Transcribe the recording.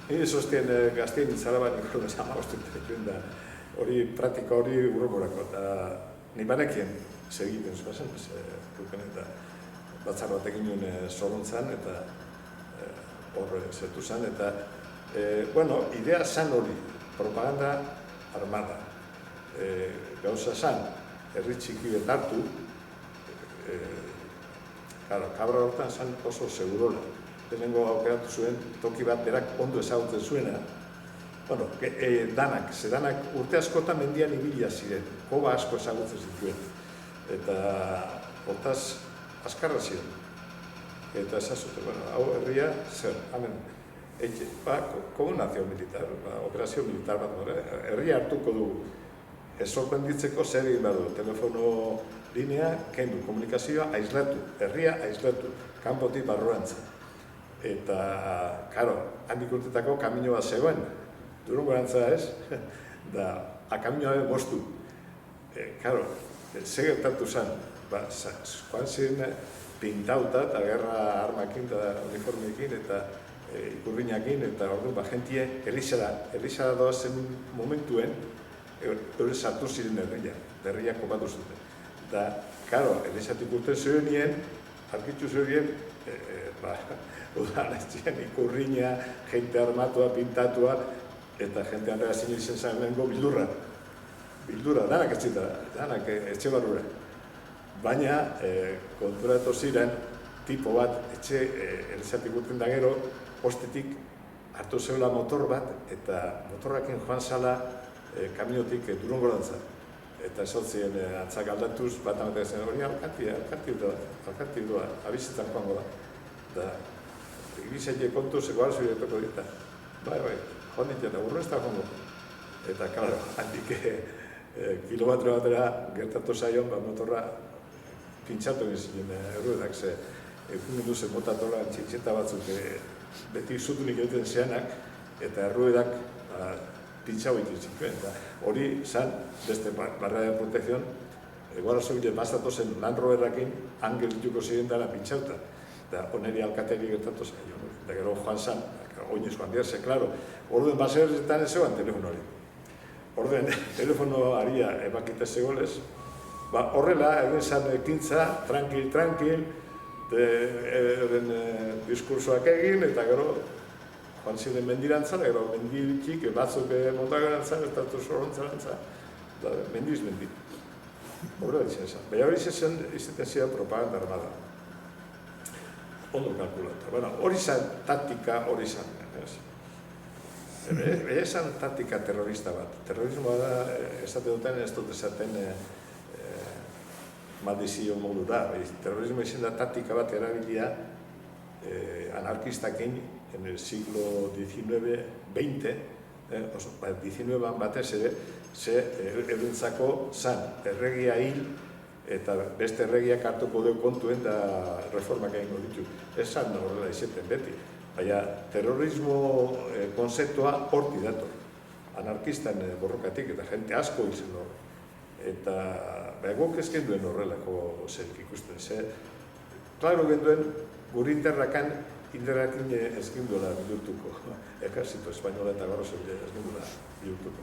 Ni sostien gaztien Zaraban ikon ez amagosturtekin da, hori praktika hori urrugorako, eta ni banekien segiten zuazen, eta batzar bat egin nuen Zorrontzan, eta hor zertu zen, eta bueno, idea zan hori, propaganda armada. Gauza zan, herri txiki bet hartu, kabra hortan zan oso segurola. Lehenengo aukeratu zuen, toki bat berak ondo ezagutzen zuena. Bueno, danak urte askotan mendian ibilia ziren, koba asko ezagutzen zituen. Eta hortaz, azkarra ziren. Eta ezazute, bueno, hau herria, zer, hemen, komunazio militar, operazio militar bat, herria hartuko du, ez sorprenditzeko zer egin badu, telefono linea, kendu, komunikazioa aislatu, herria aislatu, kanpotik barruantza. Eta, karo, handik urtetako kamino bat zegoen, Durungo erantza ez, da, kaminoa bostu. Karo, ze gertatu zen, joan ziren pintauta, eta gerra armakin, eta uniformekin, eta ikurriñakin, eta orduan, jentie, Elizara doazen momentuen, hori sartu ziren herria kopatu zuten. Eta, karo, Elizatik urten zuenien, arkitu zuenien, udaletxean ikurriña, jente armatua, pintatua, eta jente hanrea zinen izen zen lehenko bildurra. Bildurra, danak ez zita, danak etxe barrura. Baina, konturatu ziren, tipo bat, etxe Elizatik urten da gero, ostetik hartu zeula motor bat, eta motorrakin joan zala kamiotik Durungorantza. Eta esotzien antzak aldatuz, bat amatea zen hori alkati doa, abizetan joango da. Da, egizaile kontu zeko alzu iretoko dita. Bai, joan ditzen, urru ez da joango. Eta, klaro, handik kilometro batera gertatu zaion, motorra pintxatu egin ziren erruedak, ze egun zen motatorra txitxeta batzuk beti zutunik egiten zeanak, eta erruedak pintxau egiten zituen. Hori zan, beste barra de protección, guarazo gile bastatu zen Land Roverrakin, angel dituko ziren dara pintxauta. Eta oneri alkateri gertatu zen, eta gero joan zan, oinez joan dira, ze, klaro, orduen baserretan ez zegoen telefono hori. Orduen, telefono aria ebakita zegolez, horrela, egin zan ekintza, tranquil, diskursoak egin, eta gero, joan ziren mendirantzan, gero mendirik batzuk montagarantza, eta Zorrontzarantza, eta mendiz mendi. Horrela ditzen zan. Baina hori izaten ziren propaganda armada. Ondo kalkulatu. Bueno, hori zan taktika, hori zan. Ere zan taktika terrorista bat. Terrorismoa da, esate duten, ez dut esaten maldizio modu da. Terrorismo izan da taktika bat erabilia anarkistakin en el siglo XIX, XX, XIX batez ere, ze erentzako zan erregia hil eta beste erregiak hartuko du kontuen da reformak egingo ditu. Ez zan horrela izaten beti. Baina terrorismo konzeptua horti dator. Anarkistan borrokatik eta jente asko izan hor. Eta guk ez genduen horrelako zelik ikusten. Klaro genduen, guri inderrakin ez ginduela bihurtuko. Ejertzito espainola eta garro zebile ez ginduela bihurtuko.